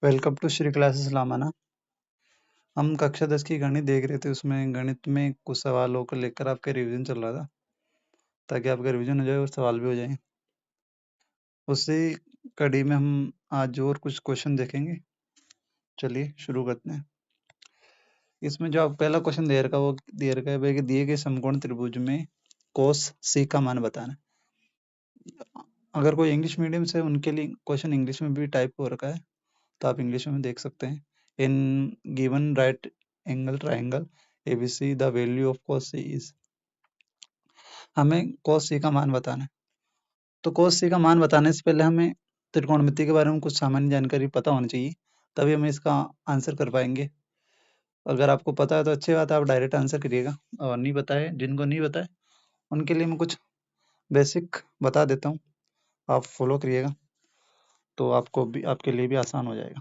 Welcome to Shri classes लामाना। हम कक्षा 10 की गणित देख रहे थे। उसमें गणित में कुछ सवालों को लेकर आपका रिवीजन चल रहा था, ताकि आपका रिवीजन हो जाए और सवाल भी हो जाए। उसी कड़ी में हम आज और कुछ क्वेश्चन देखेंगे। चलिए शुरू करते हैं। इसमें जो आप पहला क्वेश्चन दे रखा है, वो दे रखा है भाई कि दिए गए समकोण त्रिभुज में कोस सी का मान बताना। अगर कोई इंग्लिश मीडियम से, उनके लिए क्वेश्चन इंग्लिश में भी टाइप हो रखा है, तो आप इंग्लिश में देख सकते हैं। In given right angle triangle ABC the value of cos C is. हमें cos C का मान बताना है। तो cos C का मान बताने से पहले हमें त्रिकोणमिति के बारे में कुछ सामान्य जानकारी पता होनी चाहिए, तभी हम इसका आंसर कर पाएंगे। अगर आपको पता है तो अच्छी बात है, आप डायरेक्ट आंसर करिएगा, और नहीं बताए, जिनको नहीं बताए उनके लिए मैं कुछ बेसिक बता देता हूँ, आप फॉलो करिएगा तो आपको भी, आपके लिए भी आसान हो जाएगा।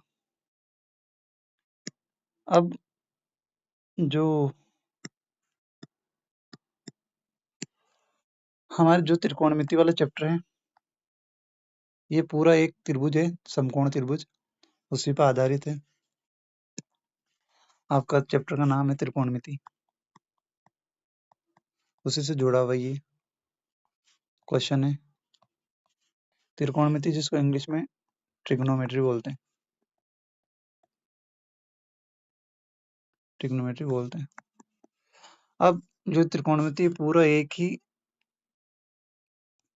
अब जो हमारे जो त्रिकोणमिति वाला चैप्टर है, ये पूरा एक त्रिभुज है, समकोण त्रिभुज, उसी पर आधारित है। आपका चैप्टर का नाम है त्रिकोणमिति, उसी से जुड़ा हुआ ये क्वेश्चन है। त्रिकोणमिति जिसको इंग्लिश में ट्रिग्नोमेट्री बोलते हैं, ट्रिग्नोमेट्री बोलते हैं। अब जो त्रिकोणमिति पूरा एक ही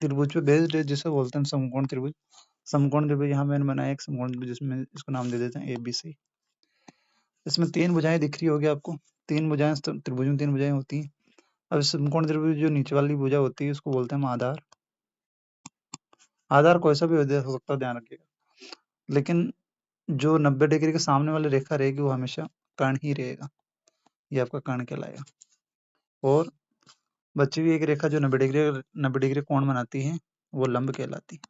त्रिभुज पे बेस्ड है, जिसे बोलते हैं समकोण त्रिभुज। समकोण त्रिभुज यहाँ मैंने बनाया एक समकोण त्रिभुज, जिसमें इसको नाम दे देते हैं ABC। इसमें 3 भुजाएं दिख रही होगी आपको। 3 भुजाएं, त्रिभुज में 3 भुजाएं होती हैं। अब समकोण त्रिभुज जो नीचे वाली भुजा होती है, उसको बोलते हैं हम आधार। आधार कोई सा भी हो सकता है, ध्यान रखिएगा, लेकिन जो 90 डिग्री के सामने वाली रेखा रहेगी वो हमेशा कर्ण ही रहेगा, ये आपका कर्ण कहलाएगा। और बची हुई एक रेखा जो 90 डिग्री कोण बनाती है, वो लंब कहलाती है।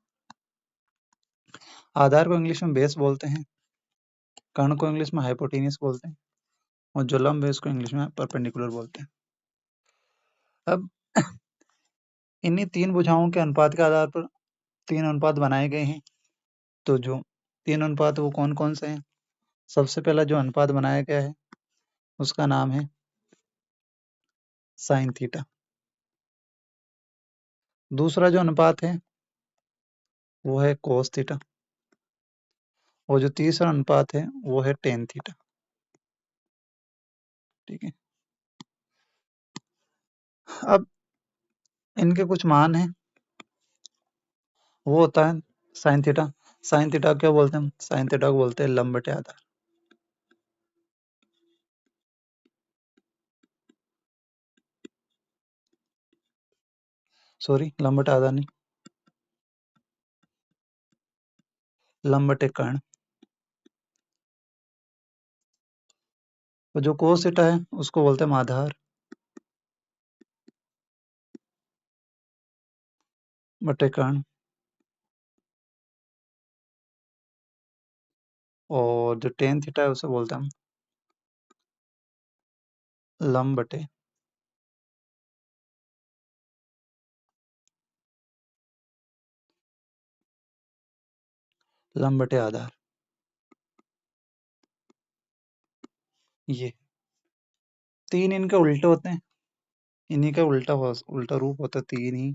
आधार को इंग्लिश में बेस बोलते हैं, कर्ण को इंग्लिश में हाइपोटेन्यूस बोलते हैं, और जो लंब है उसको इंग्लिश में परपेंडिकुलर बोलते हैं। अब इन्हीं 3 भुजाओं के अनुपात के आधार पर 3 अनुपात बनाए गए हैं। तो जो 3 अनुपात वो कौन कौन से हैं? सबसे पहला जो अनुपात बनाया गया है, उसका नाम है साइन थीटा। दूसरा जो अनुपात है वो है कोस थीटा, और जो तीसरा अनुपात है वो है टेन थीटा। ठीक है। अब इनके कुछ मान हैं, वो होता है साइन थीटा। साइन थीटा क्या बोलते हैं? साइन थीटा को बोलते हैं लंब बटे आधार। सॉरी, लंब बटे आधार नहीं, लंब बटे कर्ण। तो जो कोस थीटा है उसको बोलते हैं हम आधार बटे कर्ण, और जो टेन थीटा है उसे बोलते हैं हम लंब बटे आधार। ये 3 इनके उल्टे होते हैं, इन्हीं का उल्टा रूप होता है 3 ही।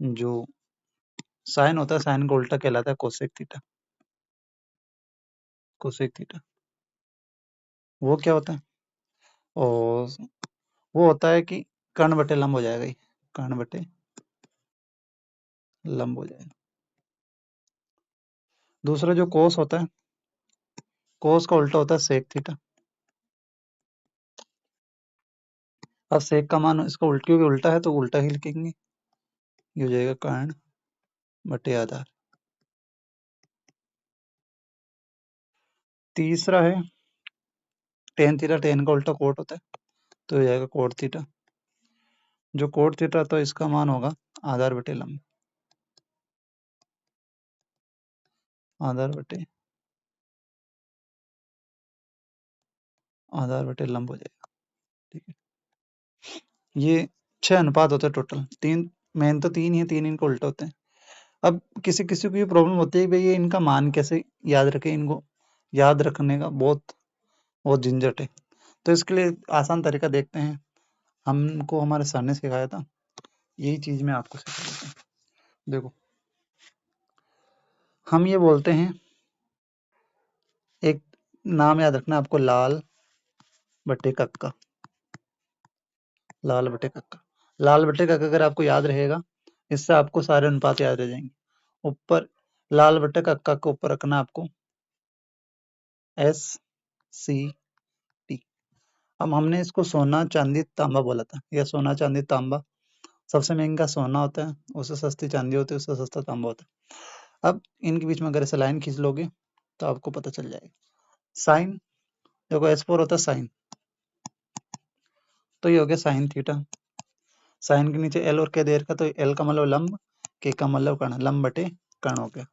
जो साइन होता है, साइन का उल्टा कहलाता है कोसेक थीटा। कोसेक थीटा वो क्या होता है? और वो होता है कि कर्ण बटे लंब हो जाएगा, ये कर्ण बटे लंब हो जाएगा। दूसरा जो कोस होता है, कोस का उल्टा होता है सेक थीटा। अब सेक का मान इसका उल्ट, क्योंकि उल्टा है तो उल्टा ही लिखेंगे, ये हो जाएगा कर्ण बटे आधार। तीसरा है टेन थीटा, टेन का उल्टा कोट होता है, तो हो जाएगा कोट थीटा। जो कोट थीटा, तो इसका मान होगा आधार बटे लंब, आधार बटे लंब हो जाएगा। ठीक है। ये 6 अनुपात होते हैं टोटल। 3 मेन तो 3 ही है, 3 इनको उल्टे होते हैं। अब किसी किसी को ये प्रॉब्लम होती है कि भाई ये इनका मान कैसे याद रखें, इनको याद रखने का बहुत झंझट है। तो इसके लिए आसान तरीका देखते हैं, हमको हमारे सर ने सिखाया था, यही चीज मैं आपको सिखा देता हूँ। देखो, हम ये बोलते हैं, एक नाम याद रखना आपको, लाल बटे कक्का। लाल बटे कक्का, लाल बटे कक्का अगर आपको याद रहेगा, इससे आपको सारे अनुपात याद रह जाएंगे। ऊपर लाल बटे कक्का के ऊपर रखना आपको SCT। अब हमने इसको सोना चांदी तांबा बोला था, या सोना चांदी तांबा, सबसे महंगा सोना होता है, उससे सस्ती चांदी होती है, उससे सस्ता तांबा होता है। अब इनके बीच में अगर ऐसे लाइन खींच लोगे तो आपको पता चल जाएगा। साइन, देखो S4 होता है साइन, तो ये हो गया साइन थीटा। साइन के नीचे L और K दे रखा, तो L का मतलब लंब, K का मतलब कर्ण, लंब बटे कर्ण हो गया।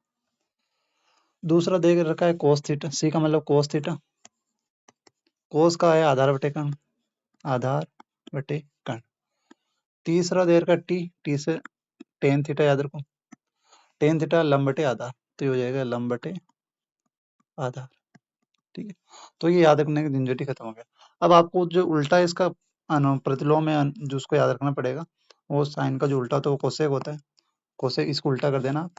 दूसरा दे रखा है कोस थीटा, C का मतलब कोस थीटा, कोस का है आधार बटे कर्ण, आधार बटे कर्ण। तीसरा दे रखा T, T से टेन थीटा याद रखो, टेन थीटा लंब बटे आधार, तो ये हो जाएगा लंब बटे आधार। ठीक है, तो ये याद रखने की झंझट ही खत्म हो गया। अब आपको जो उल्टा इसका प्रतिलोम है जो उसको याद रखना पड़ेगा, वो साइन का जो उल्टा होता है वो कोसेक होता है, कोसेक इसको उल्टा कर देना आप।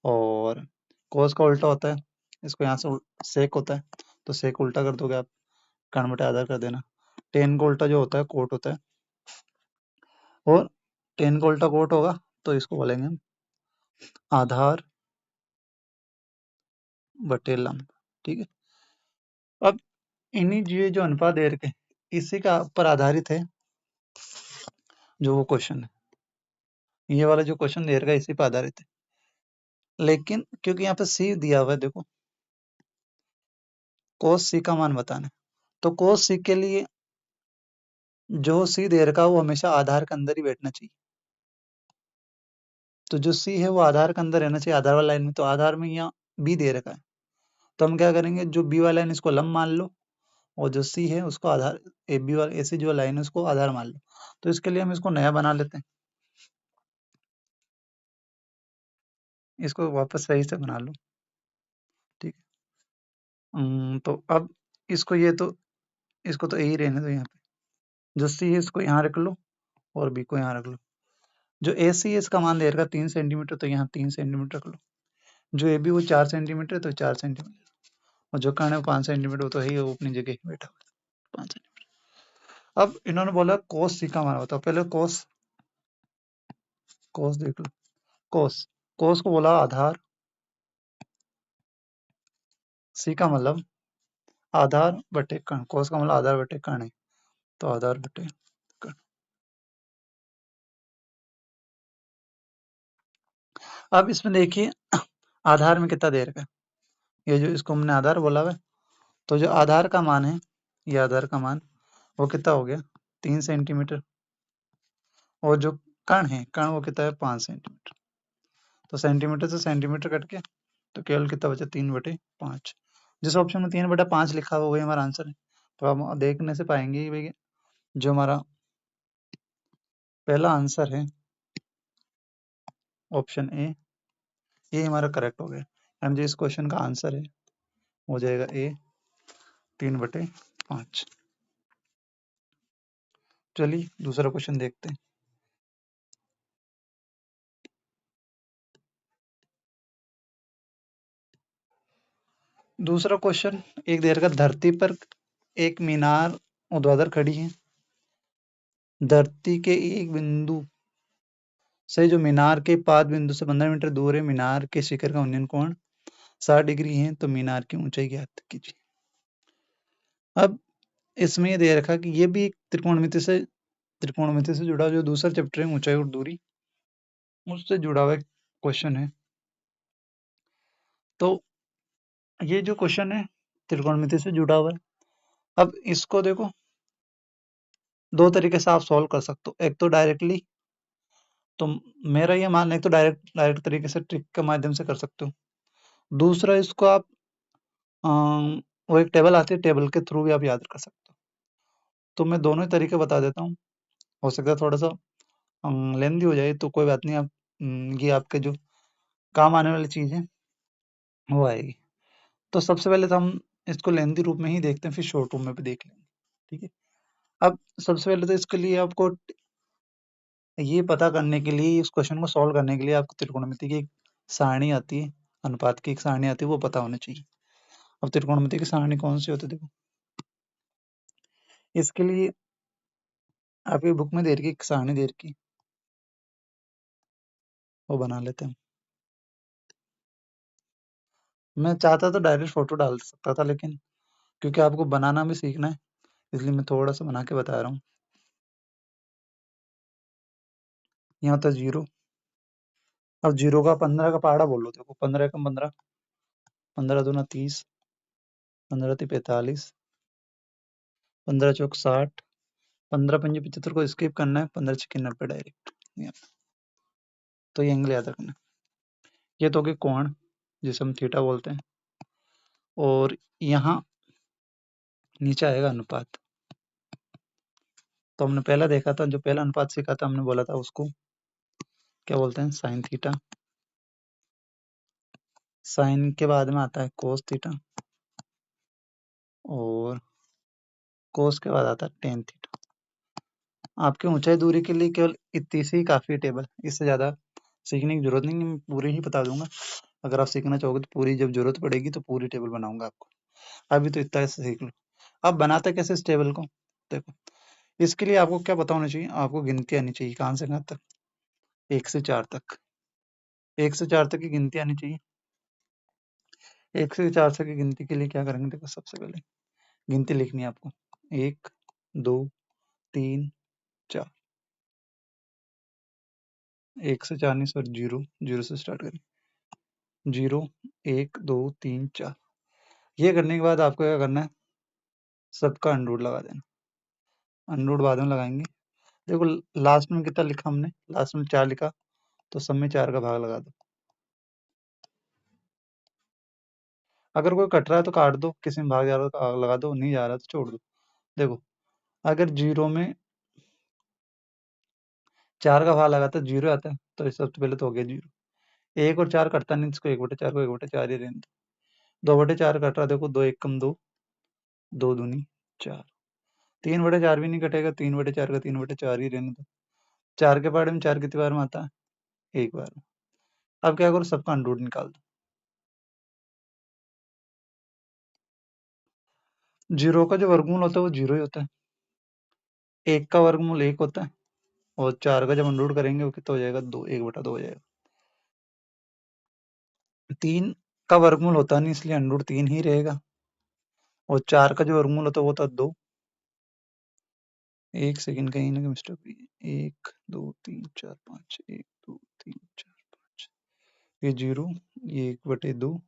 और कोस का उल्टा होता है, इसको यहाँ से सेक होता है, तो सेक उल्टा कर दोगे आप, कर्ण बटे आधार कर देना। टेन का उल्टा जो होता है कोट होता है, और टेन का उल्टा कोट होगा तो इसको बोलेंगे हम आधार बटे लंब। ठीक है, अब इन्हीं ये जो अनुपात दे रखे, इसी का पर आधारित है जो वो क्वेश्चन है, ये वाला जो क्वेश्चन दे रखा है इसी पर आधारित है। लेकिन क्योंकि यहाँ पे सी दिया हुआ है, देखो कोस सी का मान बताना है, तो कोस सी के लिए जो सी दे रखा है वो हमेशा आधार के अंदर ही बैठना चाहिए। तो जो सी है वो आधार के अंदर रहना चाहिए, आधार वाला लाइन में, तो आधार में यहाँ बी दे रखा है, तो हम क्या करेंगे, जो बी वाला लाइन इसको लंब मान लो, और जो सी है उसको आधार, ए बी वाला ऐसी जो लाइन है उसको आधार मान लो। तो इसके लिए हम इसको नया बना लेते हैं, इसको वापस सही से बना लो। ठीक है, तो अब इसको ये तो इसको तो यही रहने दो, यहाँ पे जो सी है इसको यहाँ रख लो और बी को यहाँ रख लो। जो ए सी है इसका मान दे रखा 3 सेंटीमीटर, तो यहाँ 3 सेंटीमीटर रख लो। जो ए बी वो 4 सेंटीमीटर, तो 4 सेंटीमीटर। और जो कर्ण है वो 5 सेंटीमीटर, वो तो है ही, वो अपनी जगह ही बैठा हुआ है 5 सेंटीमीटर। अब इन्होंने बोला कोस सी का मान बताओ, पहले कोस कोस देख लो, कोस कोस को बोला आधार, सी का मतलब आधार बटे कर्ण, कोस का मतलब आधार बटे कर्ण है, तो आधार बटे कर्ण। अब इसमें देखिए आधार में कितना दे रखा है, ये जो इसको हमने आधार बोला हुआ है, तो जो आधार का मान है, ये आधार का मान वो कितना हो गया 3 सेंटीमीटर, और जो कर्ण है, कर्ण वो कितना है 5 सेंटीमीटर। तो सेंटीमीटर से सेंटीमीटर कट के तो केवल कितना बचा 3/5। जिस ऑप्शन में 3/5 लिखा हुआ वही हमारा आंसर है। तो हम देखने से पाएंगे कि भाई जो हमारा पहला आंसर है ऑप्शन ए, ये हमारा करेक्ट हो गया, एंड जो इस क्वेश्चन का आंसर है हो जाएगा ए 3/5। चलिए दूसरा क्वेश्चन देखते हैं। दूसरा क्वेश्चन एक देर का, धरती पर एक मीनार ऊर्ध्वाधर खड़ी है, धरती के एक बिंदु से जो मीनार के पाद बिंदु से 15 मीटर दूर है, मीनार के शिखर का उन्नयन कोण 60 डिग्री है, तो मीनार की ऊंचाई ज्ञात कीजिए। अब इसमें ये दे रखा कि ये भी एक त्रिकोणमिति से जुड़ा जो दूसरा चैप्टर है ऊंचाई और दूरी, उससे जुड़ा हुआ क्वेश्चन है। तो ये जो क्वेश्चन है त्रिकोणमिति से जुड़ा हुआ है। अब इसको देखो दो तरीके से आप सॉल्व कर सकते हो, एक तो डायरेक्टली, तो मेरा ये मानना है, एक तो डायरेक्ट तरीके से ट्रिक के माध्यम से कर सकते हो, दूसरा इसको आप वो एक टेबल आती है, टेबल के थ्रू भी आप याद कर सकते हो। तो मैं दोनों ही तरीके बता देता हूँ, हो सकता है थोड़ा सा लेंदी हो जाए, तो कोई बात नहीं, आप ये आपके जो काम आने वाली चीज़ है वो आएगी। तो सबसे पहले तो हम इसको लेंथी रूप में ही देखते हैं, फिर शॉर्ट रूप में भी देख लेंगे, ठीक है। अब सबसे पहले तो इसके लिए आपको ये पता करने के लिए, इस क्वेश्चन को सॉल्व करने के लिए आपको त्रिकोणमिति की एक सारणी आती है, अनुपात की एक सारणी आती है, वो पता होना चाहिए। अब त्रिकोणमिति की सारणी कौन सी होती है, देखो इसके लिए आपकी बुक में दे रखी एक सारणी दे रखी, वो बना लेते हैं। मैं चाहता तो डायरेक्ट फोटो डाल सकता था, लेकिन क्योंकि आपको बनाना भी सीखना है, इसलिए मैं थोड़ा सा बना के बता रहा हूँ। यहाँ था 0। अब 0 का 15 का पहाड़ा बोलो, देखो 15 का 15, 15 दूना 30, 15 ती 45, 15 चौक 60, 15 पंजे 75 को स्किप करना है, 15 छक्के 90 डायरेक्ट। तो ये एंगल याद रखना है। ये तो हो गया कोण, जिसे हम थीटा बोलते हैं, और यहाँ नीचे आएगा अनुपात। तो हमने पहला देखा था, जो पहला अनुपात सीखा था, हमने बोला था उसको क्या बोलते हैं, साइन थीटा। साइन के बाद में आता है कोस थीटा, और कोस के बाद आता है टेन थीटा। आपके ऊंचाई दूरी के लिए केवल इतनी सी काफी टेबल, इससे ज्यादा सीखने की जरूरत नहीं है, मैं पूरी ही बता दूंगा। अगर आप सीखना चाहोगे तो पूरी, जब जरूरत पड़ेगी तो पूरी टेबल बनाऊंगा आपको। अभी तो इतना ऐसे सीख लो। अब बनाते कैसे इस टेबल को, देखो इसके लिए आपको क्या पता होना चाहिए, आपको गिनती आनी चाहिए, कहाँ से कहाँ तक, 1 से 4 तक। 1 से 4 तक की गिनती आनी चाहिए। 1 से 4 तक की गिनती के लिए क्या करेंगे, देखो सबसे पहले गिनती लिखनी है आपको, 1 2 3 4। 1 से 4 नहीं, सॉरी 0, 0 से स्टार्ट करें, 0 1 2 3 4। ये करने के बाद आपको क्या करना है, सबका अंडरूट लगा देना। अंडरूट बाद में लगाएंगे। देखो लास्ट में कितना लिखा हमने, लास्ट में 4 लिखा, तो सब में 4 का भाग लगा दो। अगर कोई कट रहा है तो काट दो, किसी में भाग जा रहा है तो लगा दो, नहीं जा रहा तो छोड़ दो। देखो अगर 0 में 4 का भाग लगाता है 0 आता है, तो इस सबसे पहले तो हो गया 0। 1 और 4 कटता नहीं, इसको 1/4 को 1/4 ही रहने दो। 2/4 कट रहा, देखो 2 1 कम 2, 2 दूनी 4। 3/4 भी नहीं कटेगा, 3/4 का 3/4 ही रहने दो। 4 के पहाड़े में 4 कितनी बार में आता है, 1 बार में। अब क्या करो, सबका अंडरूट निकाल दो। 0 का जो वर्गमूल होता है वो 0 ही होता है। 1 का वर्गमूल 1 होता है, और 4 का जब अंडरूट करेंगे वो कितना हो जाएगा, 2, 1/2 हो जाएगा। 3 का वर्गमूल होता नहीं, इसलिए अंडरूट 3 ही रहेगा, और 4 का जो वर्गमूल होता है वो होता है 2। 1 सेकंड, कहीं ना कहीं मिस्टेक हुई है। 1 2 3 4 5, 1 2 3 4 5, ये 0, ये 1/2,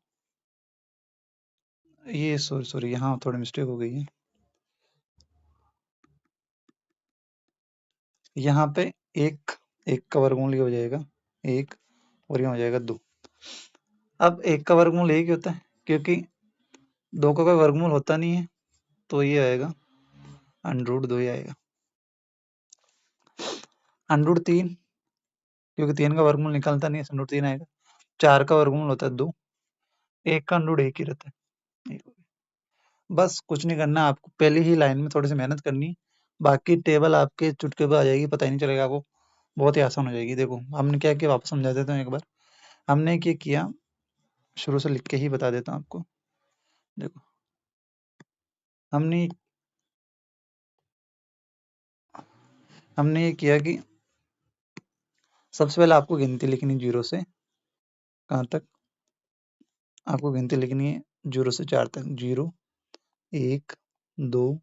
ये सॉरी सॉरी, यहाँ थोड़ी मिस्टेक हो गई है। यहाँ पे 1 का वर्गमूल ये हो जाएगा 1, और ये हो जाएगा 2। अब 1 का वर्गमूल 1 ही होता है, क्योंकि 2 का कोई वर्गमूल होता नहीं है, तो ये आएगा √2 ही आएगा। √3, क्योंकि 3 का वर्गमूल निकलता नहीं है, √3 आएगा। 4 का वर्गमूल होता है 2, 1 का √1 ही रहता है। बस कुछ नहीं करना, आपको पहली ही लाइन में थोड़ी सी मेहनत करनी है, बाकी टेबल आपके चुटकी पे आ जाएगी, पता ही नहीं चलेगा आपको, बहुत ही आसान हो जाएगी। देखो हमने क्या किया, वापस समझा देता हूँ एक बार। हमने क्या किया, शुरू से लिख के ही बता देता हूँ आपको। देखो हमने हमने ये किया कि सबसे पहले आपको गिनती लिखनी 0 से कहाँ तक, आपको गिनती लिखनी है 0 से 4 तक, 0 1 2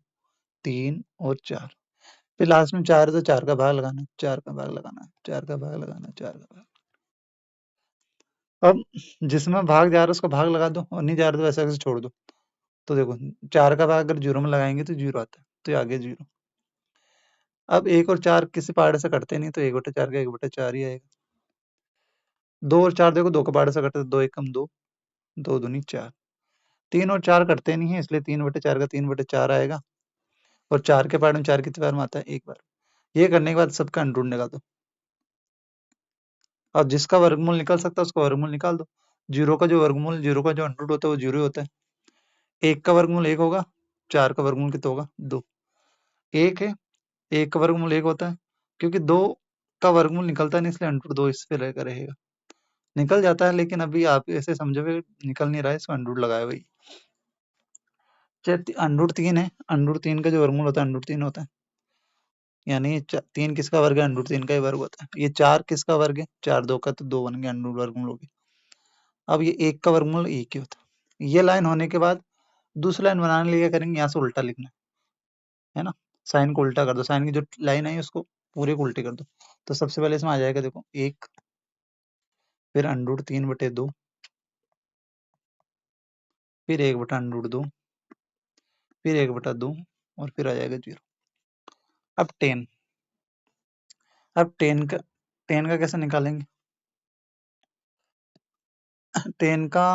3 और 4। फिर लास्ट में 4 है तो 4 का भाग लगाना, 4 का भाग लगाना, 4 का भाग लगाना, 4 का भाग। अब जिसमें भाग जा रहा है उसका भाग लगा दो, और नहीं जा रहा तो ऐसा कैसे छोड़ दो। तो देखो 4 का भाग अगर 0 में लगाएंगे तो 0 आता है, तो ये आ गया 0। अब 1 और 4 किसी पहाड़े से कटते नहीं, तो 1/4 का 1/4 ही आएगा। 2 और 4 देखो 2 के पहाड़े से कटते, 2 1 कम 2, 2 दूनी 4। 3 और 4 कटते नहीं है, इसलिए 3/4 का 3/4 आएगा, और 4 के पहाड़े में 4 कितनी बार में आता है, 1 बार। ये करने के बाद सबका अंडरूट निकाल दो। अब जिसका वर्गमूल निकल सकता है उसका वर्गमूल निकाल दो। 0 का जो वर्गमूल, 0 का जो अंडरूट होता है वो 0 ही होता है, 1 का वर्गमूल 1 होगा, 4 का वर्गमूल कितना होगा 2। 1 है, 1 का वर्गमूल 1 होता है, क्योंकि 2 का वर्गमूल निकलता नहीं इसलिए अंडर 2 इस पे रहेगा। निकल जाता है लेकिन अभी आप ऐसे समझोगे निकल नहीं रहा है, इसको अंडर लगाया वही। चाहे अंडर 3 है, अंडर 3 का जो वर्गमूल होता है अंडर 3 होता है, यानी 3 किसका वर्ग है, अंडर 3 का ही वर्ग होता है। ये 4 किसका वर्ग है, 4 2 का, तो 2 बन गया अंडर वर्गमूल हो गया। अब ये 1 का वर्गमूल 1 ही होता है। ये लाइन होने के बाद दूसरी लाइन बनाने लिए क्या करेंगे, यहाँ से उल्टा लिखना है ना, साइन को उल्टा कर दो, साइन की जो लाइन आई उसको पूरे को उल्टी कर दो। तो सबसे पहले इसमें आ जाएगा देखो 1, फिर अंडर 3/2, फिर 1/√2, फिर 1/2 और फिर आ जाएगा 0। अब 10, अब 10 का कैसे निकालेंगे, 10 का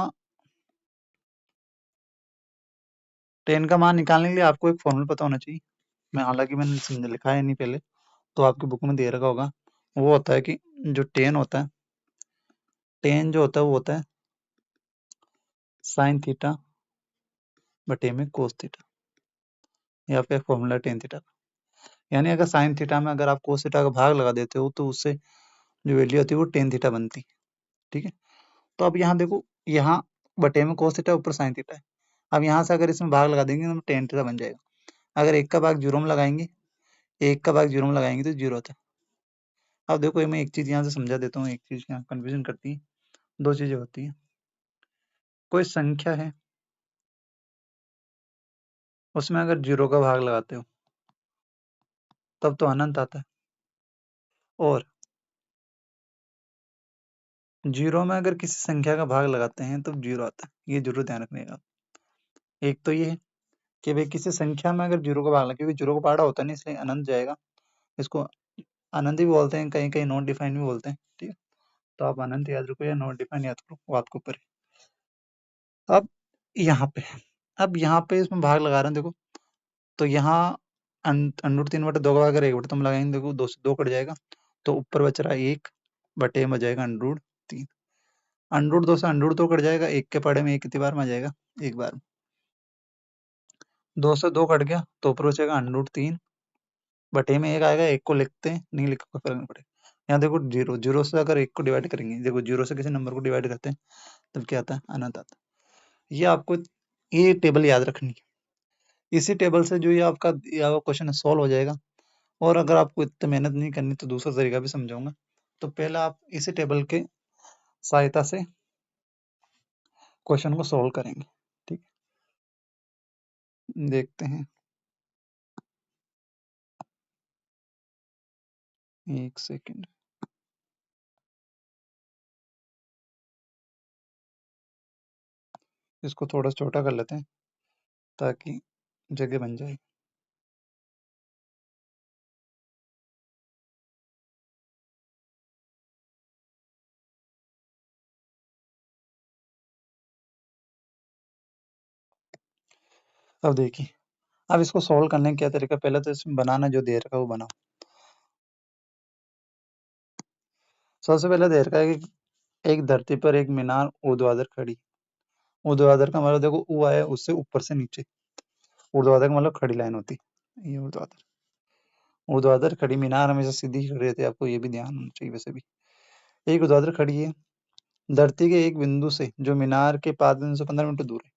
10 का मान निकालने के लिए आपको एक फॉर्मूला पता होना चाहिए। मैं हालांकि मैंने समझ लिखा है नहीं पहले, तो आपकी बुक में दे रखा होगा। वो होता है कि जो 10 होता है, 10 जो होता है वो होता है साइन थीटा बटे में कोस थीटा। ये आपका फॉर्मूला 10 थीटा का। यानी अगर साइन थीटा में अगर आप कोस थीटा का भाग लगा देते हो तो उससे जो वैल्यू होती है वो 10 थीटा बनती। ठीक है, तो अब यहाँ देखो, यहाँ बटे में कोस थीटा, ऊपर साइन थीटा है। अब यहाँ से अगर इसमें भाग लगा देंगे तो 10 थीटा बन जाएगा। अगर 1 का भाग 0 में लगाएंगे, 1 का भाग 0 में लगाएंगे तो 0 होता है। अब देखो मैं एक चीज यहाँ से समझा देता हूँ, एक चीज यहाँ कंफ्यूजन करती है। 2 चीजें होती है, कोई संख्या है उसमें अगर 0 का भाग लगाते हो तब तो अनंत आता है, और 0 में अगर किसी संख्या का भाग लगाते हैं तब 0 आता है। ये जरूर ध्यान रखने का। एक तो ये है कि भाई किसी संख्या में अगर 0 का भाग लगा, क्योंकि 0 का पहाड़ा होता नहीं इसलिए अनंत जाएगा। इसको अनंत भी बोलते हैं, कहीं कहीं नॉट डिफाइंड भी बोलते हैं। ठीक है, तो आप अनंत याद रखो या नॉट डिफाइंड याद करो, वो आपके ऊपर है। यहाँ पे अब यहाँ पे इसमें भाग लगा रहे हैं देखो, तो यहाँ अंडर 3/2 का अगर 1/2 तुम लगाएंगे देखो, 2 से 2 कट जाएगा, तो ऊपर बच रहा है 1 बटे में जाएगा अंडर 3। अंडर 2 से अंडर 2 कट जाएगा, 1 के पड़े में 1 कितनी बार में आ जाएगा, एक बार में। 2 से 2 कट गया तो ऊपर बचेगा अंडर 3 बटे में 1 आएगा, 1 को लिखते हैं, नहीं लिखो कोई फर्क नहीं पड़ेगा। यहाँ देखो 0, 0 से अगर 1 को डिवाइड करेंगे, देखो 0 से किसी नंबर को डिवाइड करते हैं तब क्या आता है, अनंत आता है। ये आपको ये टेबल याद रखनी है। इसी टेबल से जो ये आपका क्वेश्चन सॉल्व हो जाएगा। और अगर आपको इतनी मेहनत नहीं करनी तो दूसरा तरीका भी समझाऊंगा। तो पहले आप इसी टेबल के सहायता से क्वेश्चन को सॉल्व करेंगे। ठीक, देखते हैं, एक सेकंड। इसको थोड़ा छोटा कर लेते हैं ताकि जगह बन जाए। अब देखिए, अब इसको सॉल्व करने का क्या तरीका, पहले तो इसमें बनाना जो दे रखा है वो बनाओ। सबसे पहले दे रखा है कि एक धरती पर एक मीनार ऊर्ध्वाधर खड़ी। ऊर्ध्वाधर का मतलब देखो ऊ आया उससे ऊपर से नीचे, ऊर्ध्वाधर का मतलब खड़ी लाइन होती है, ये ऊर्ध्वाधर। ऊर्ध्वाधर खड़ी मीनार हमेशा सीधी ही खड़ी रहती है, आपको ये भी ध्यान होना चाहिए वैसे भी। एक ऊर्ध्वाधर खड़ी है धरती के एक बिंदु से जो मीनार के पाद बिंदु से 15 मीटर दूर है।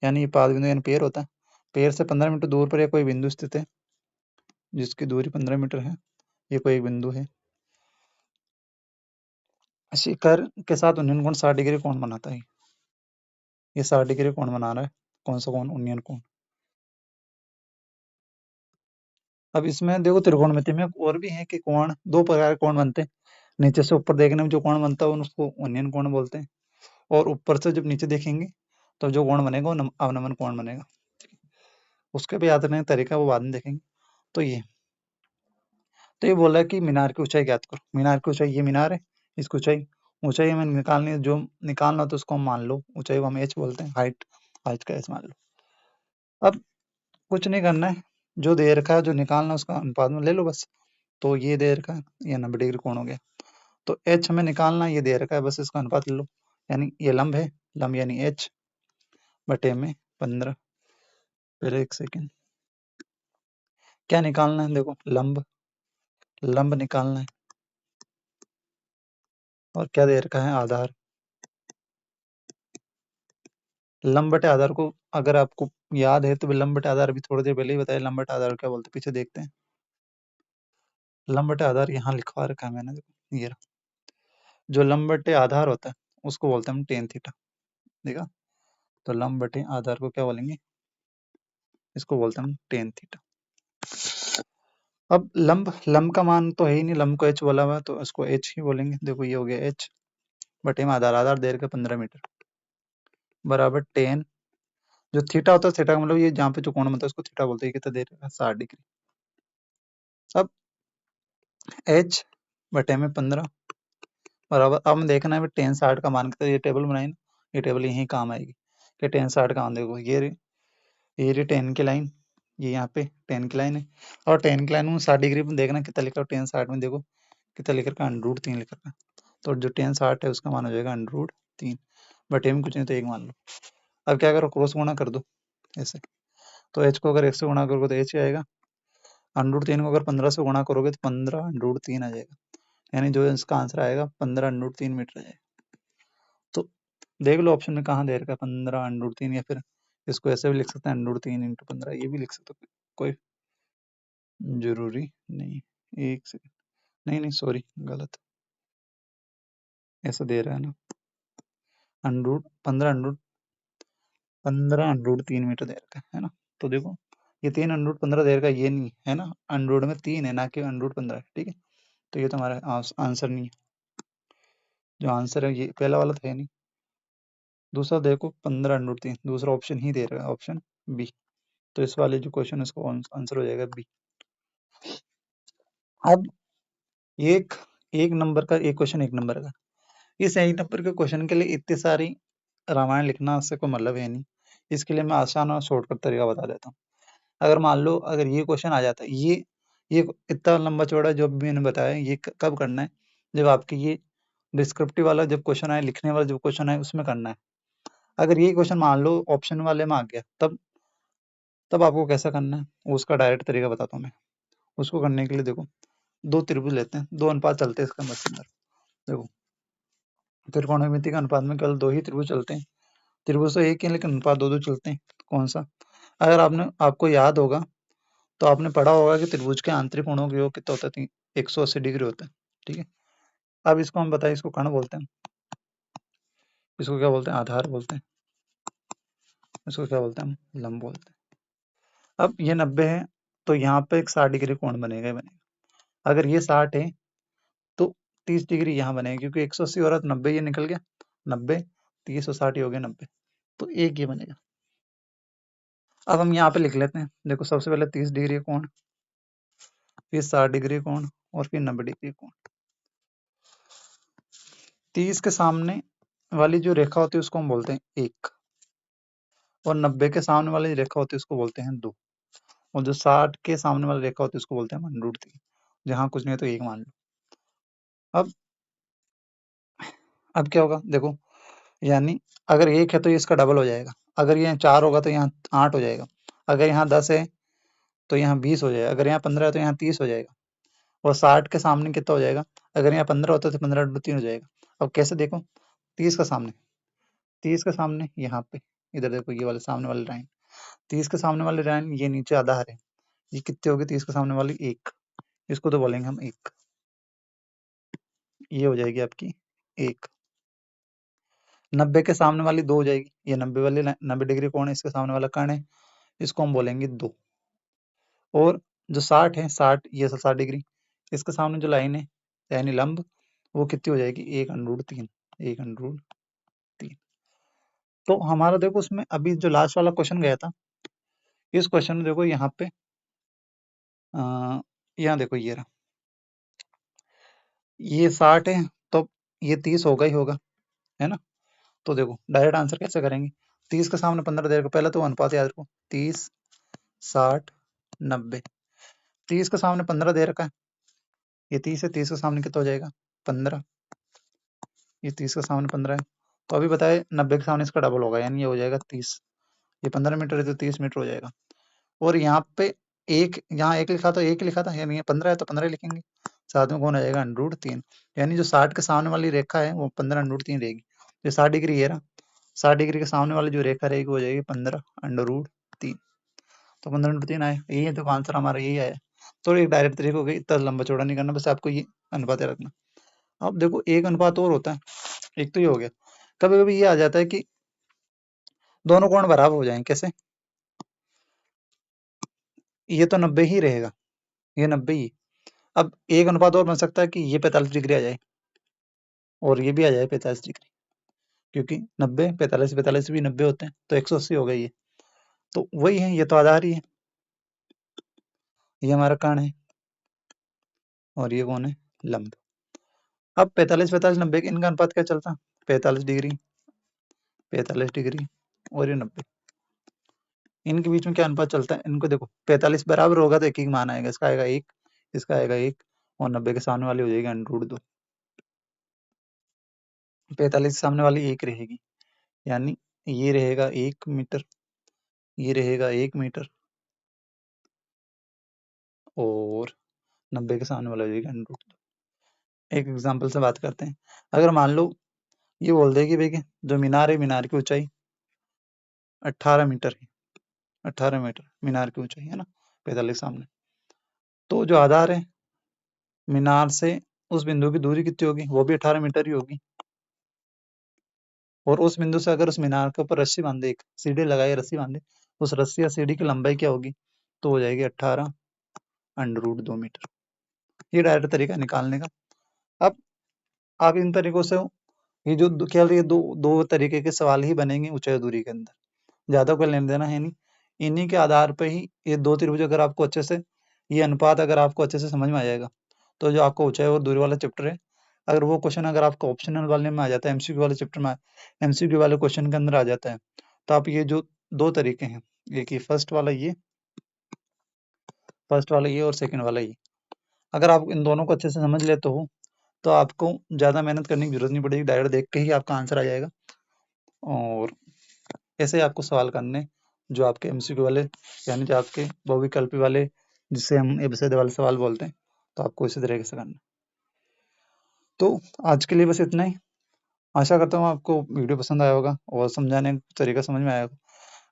यानी ये पाद बिंदु यानी पैर होता है, पैर से 15 मीटर दूर पर या कोई बिंदु स्थित है जिसकी दूरी 15 मीटर है। ये कोई एक बिंदु है। शिखर के साथ उन्नयन कोण 60 डिग्री कोण बनाता है। ये 60 डिग्री कोण बना रहा है, कौन सा कोण, उन्नयन कोण। अब इसमें देखो त्रिकोणमिति में और भी है कि कोण, दो प्रकार के कोण बनते हैं। नीचे से ऊपर देखने में जो कोण बनता है उसको उन्नयन कोण बोलते हैं, और ऊपर से जब नीचे देखेंगे तो जो कोण बनेगा वो अवनमन कोण बनेगा। उसके भी याद रखने का तरीका वो बाद में देखेंगे। तो ये बोल रहा है कि मीनार की ऊंचाई ज्ञात करो। मीनार की ऊंचाई, ये मीनार है, इसकी ऊंचाई, ऊंचाई हमें निकालनी है, जो निकालना तो उसको हम मान लो, ऊंचाई को हम एच बोलते हैं, हाइट, हाइट का एच मान लो। अब कुछ नहीं करना है, जो दे रखा है जो निकालना है उसका अनुपात में ले लो बस। तो ये दे रखा है, ये 90 डिग्री कोण हो गया। तो एच हमें निकालना है, ये दे रखा है, बस इसका अनुपात ले लो। यानी ये लंब है, लंब यानी एच बटे में 15। फिर एक सेकेंड, क्या निकालना है? देखो लंब, लंब निकालना है, और क्या दे रखा है? आधार। लंब बटे आधार को अगर आपको याद है तो लंब बटे आधार अभी थोड़ी देर पहले ही बताया, लंब बटे आधार क्या बोलते हैं, पीछे देखते हैं। लंब बटे आधार यहाँ लिखवा रखा है मैंने, देखो ये रहा। जो लंब बटे आधार होता है उसको बोलते हैं हम टेन थीटा, देखा? तो लंब बटे आधार को क्या बोलेंगे? इसको बोलते हैं हम टेन थीटा। अब लंब, लंब का मान तो है ही नहीं, लंब को एच बोला हुआ है तो इसको एच ही बोलेंगे। देखो ये हो गया एच बटे में आधार, आधार दे रखा 15 मीटर, बराबर टेन। जो थीटा होता है, थीटा का मतलब ये जहाँ पे जो कोण बनता है उसको थीटा बोलते हैं। कितना दे रखा है? 60 डिग्री। अब एच बटे में 15 बराबर, अब हम देखना है टेन 60 का मान कितना। ये टेबल बनाई ना, ये टेबल यहीं काम आएगी कि टेन 60 का मान। देखो ये रही टेन की लाइन, ये यहाँ पे टेन की लाइन है, और टेन की लाइन में 60 डिग्री में देखना कितना लिखा है। टेन 60 में देखो कितना लिख रखा है? √3 लिख रखा है। तो जो टेन 60 है उसका मान हो जाएगा √3, बटे में कुछ नहीं तो एक मान लो। अब क्या करो? क्रॉस गुणा कर दो ऐसे। तो एच को अगर 1 से गुणा करोगे तो एच ही आएगा, √3 को अगर 15 से गुणा करोगे तो 15 √3 आ जाएगा, यानी जो इसका आंसर आएगा 15 √3 मीटर आ जाएगा। तो देख लो ऑप्शन में कहाँ दे रखा है 15 √3, या फिर इसको ऐसे भी लिख सकते हैं √3 × 15, ये भी लिख सकते हो, कोई जरूरी नहीं। एक सेकंड, नहीं नहीं सॉरी गलत, ऐसा दे रहा है ना, 15 √3 मीटर दे रखा है ना। तो देखो ये 3 √15 दे रखा है, ये नहीं है ना, अंडरूट में 3 है ना कि √15 है, ठीक है। तो ये तो हमारा आंसर नहीं है, जो आंसर है ये पहला वाला तो है नहीं। दूसरा देखो 15 √3, दूसरा ऑप्शन ही दे रहा है, ऑप्शन बी। तो इस वाले जो क्वेश्चन है इसको आंसर हो जाएगा बी। अब एक एक नंबर का एक क्वेश्चन, एक नंबर का, इस एक नंबर के क्वेश्चन के लिए इतनी सारी रामायण लिखना से कोई मतलब है नहीं। इसके लिए मैं आसान और शॉर्टकट तरीका बता देता हूँ। अगर मान लो अगर ये क्वेश्चन आ जाता है, ये इतना लंबा चौड़ा जो भी मैंने बताया, ये कब करना है? जब आपके ये डिस्क्रिप्टिव वाला जब क्वेश्चन आए, लिखने वाला जब क्वेश्चन आए उसमें करना है। अगर ये क्वेश्चन मान लो ऑप्शन वाले में आ गया, तब आपको कैसा करना है उसका डायरेक्ट तरीका बताता हूँ मैं। उसको करने के लिए देखो, दो त्रिभुज लेते हैं, दो अनुपात चलते हैं इसका मतलब। देखो त्रिकोणमिति के अनुपात में केवल दो ही त्रिभुज चलते हैं। त्रिभुज तो एक ही है लेकिन अनुपात दो दो चलते हैं। कौन सा? अगर आपको याद होगा तो आपने पढ़ा होगा कि त्रिभुज के आंतरिक कोणों का योग कितना होता है? 180 डिग्री होता है, ठीक है। अब इसको हम बताएं, इसको कर्ण बोलते हैं, इसको क्या बोलते हैं? आधार बोलते हैं, इसको क्या बोलते हैं? हम लंब बोलते हैं। अब ये 90 है तो यहाँ पे एक 60 डिग्री कोण बनेगा ही बनेगा। अगर ये 60 है तो 30 डिग्री यहाँ बनेगा, क्योंकि 180 हो रहा है तो 90 ये निकल गया, 90 30 और 60 हो गया 90, तो एक ये बनेगा। अब हम यहाँ पे लिख लेते हैं, देखो सबसे पहले 30 डिग्री कोण, फिर 60 डिग्री कोण, और फिर 90 डिग्री कोण। 30 के सामने वाली जो रेखा होती है उसको हम बोलते हैं 1, और 90 के सामने वाली रेखा होती है उसको बोलते हैं 2, और जो 60 के सामने वाली रेखा होती है उसको बोलते हैं √3। जहाँ कुछ नहीं है तो एक मान लो। अब क्या होगा? देखो यानी अगर 1 है तो ये इसका डबल हो जाएगा, अगर ये 4 होगा तो यहाँ 8 हो जाएगा, अगर यहाँ 10 है तो यहाँ 20 हो जाएगा, अगर यहाँ 15 है तो यहाँ 30 हो जाएगा, और 60 के सामने कितना हो जाएगा? अगर यहाँ 15 होता है तो 15 √3 हो जाएगा। अब कैसे देखो? 30 का सामने, 30 के सामने यहाँ पे, इधर देखो ये वाले सामने वाली लाइन, 30 के सामने वाली लाइन, ये नीचे आधार है, ये कितने होगी? 30 के सामने वाली 1, इसको तो बोलेंगे हम 1, ये हो जाएगी आपकी 1। 90 के सामने वाली 2 हो जाएगी, ये 90 वाली 90 डिग्री कोण है, इसके सामने वाला कर्ण है, इसको हम बोलेंगे 2। और जो 60 है, 60 ये 60 डिग्री, इसके सामने जो लाइन है यानी लंब, वो कितनी हो जाएगी? 1 √3, 1 √3। तो हमारा देखो उसमें अभी जो लास्ट वाला क्वेश्चन गया था, इस क्वेश्चन में देखो यहाँ पे यहाँ देखो ये रहा, ये 60 है तो ये 30 होगा ही होगा, है ना। तो देखो डायरेक्ट आंसर कैसे करेंगे? 30 के सामने 15 दे रखा, पहले तो अनुपात याद रखो, 30 60 90। 30 के सामने 15 दे रखा है, ये 30 है, 30 के सामने कितना हो जाएगा? 15, ये 30 के सामने 15 है, तो अभी बताए 90 के सामने इसका डबल होगा, यानी ये हो जाएगा 30, ये 15 मीटर है तो 30 मीटर हो जाएगा। और यहाँ पे यहाँ 1 लिखा तो 1 लिखा था, यानी 15 है तो 15 लिखेंगे। साथ में कौन आ जाएगा, √3। यानी जो 60 के सामने वाली रेखा है वो 15 √3 रहेगी। जो 60 डिग्री है ना, 60 डिग्री के सामने वाली जो रेखा रहेगी वो हो जाएगी 15 √3। तो 15 √3 आए, यही है, तो आंसर हमारा यही आया। तो एक डायरेक्ट तरीका हो गई, इतना लंबा चौड़ा नहीं करना, बस आपको ये अनुपात याद रखना। अब देखो एक अनुपात और होता है, एक तो ये हो गया। कभी कभी ये आ जाता है कि दोनों कोण बराबर हो जाएं, कैसे? ये तो 90 ही रहेगा, ये 90 ही। अब एक अनुपात और बन सकता है कि ये 45 डिग्री आ जाए और ये भी आ जाए 45 डिग्री, क्योंकि 90 45 45 भी 90 होते हैं, तो 180 हो गई ये। तो वही है, ये तो आधार ही है, ये हमारा कर्ण है और ये कौन है, लंब। अब 45 45 90 इनका अनुपात क्या चलता है, 45 डिग्री 45 डिग्री और ये 90, इनके बीच में क्या अनुपात चलता है, इनको देखो 45 बराबर होगा तो एक ही मान आएगा, इसका आएगा 1, इसका आएगा 1 और 90 के सामने वाली हो जाएगी √2। 45 के सामने वाली 1 रहेगी, यानी ये रहेगा 1 मीटर, ये रहेगा 1 मीटर और 90 के सामने वाला हो जाएगा √2। एक एग्जाम्पल से बात करते हैं। अगर मान लो ये बोल दे कि भैया जो मीनार है, मीनार की ऊंचाई 18 मीटर है, 18 मीटर मीनार की ऊंचाई है ना, 45 के सामने। तो जो आधार है मीनार से उस बिंदु की दूरी कितनी होगी, वो भी 18 मीटर ही होगी। और उस बिंदु से अगर उस मीनार के ऊपर रस्सी बांधे, एक सीढ़ी लगाई, रस्सी बांधे, उस रस्सी या सीढ़ी की लंबाई क्या होगी, तो हो जाएगी 18 √2 मीटर। ये डायरेक्ट तरीका है निकालने का। अब आप इन तरीकों से, ये जो केवल ये दो दो तरीके के सवाल ही बनेंगे ऊंचाई और दूरी के अंदर, ज्यादा कोई लेना देना है नहीं। इन्हीं के आधार पे ही ये दो त्रिभुज अगर आपको अच्छे से, ये अनुपात अगर आपको अच्छे से समझ में आ जाएगा, तो जो आपको ऊंचाई और दूरी वाला चैप्टर है, अगर वो क्वेश्चन अगर आपको ऑप्शनल वाले में आ जाता है, एमसीक्यू वाले चैप्टर में, एमसीक्यू वाले क्वेश्चन के अंदर आ जाता है, तो आप ये जो दो तरीके हैं, एक ही फर्स्ट वाला ये और सेकंड वाला ये, अगर आप इन दोनों को अच्छे से समझ लेते हो तो आपको ज़्यादा मेहनत करने की जरूरत नहीं पड़ेगी, डायरेक्ट देख के ही आपका आंसर आ जाएगा। और ऐसे ही आपको सवाल करने जो आपके एमसीक्यू वाले, यानी जो आपके बहुविकल्पी वाले, जिसे हम एबीसीडी वाले सवाल बोलते हैं, तो आपको इसी तरीके से करना। तो आज के लिए बस इतना ही। आशा करता हूँ आपको वीडियो पसंद आया होगा और समझाने का तरीका समझ में आया होगा।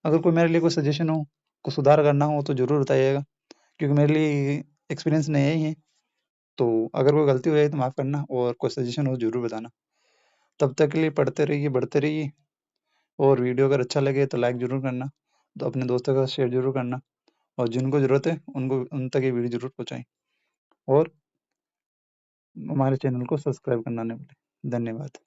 अगर कोई मेरे लिए कोई सजेशन हो, कुछ सुधार करना हो तो ज़रूर बताइएगा, क्योंकि मेरे लिए एक्सपीरियंस नया ही है। तो अगर कोई गलती हो जाए तो माफ़ करना, और कोई सजेशन हो ज़रूर बताना। तब तक के लिए पढ़ते रहिए, बढ़ते रहिए, और वीडियो अगर अच्छा लगे तो लाइक ज़रूर करना, तो अपने दोस्तों के साथ शेयर ज़रूर करना, और जिनको ज़रूरत है उनको उन तक ये वीडियो ज़रूर पहुँचाएँ, और हमारे चैनल को सब्सक्राइब करना ना भूलें। धन्यवाद।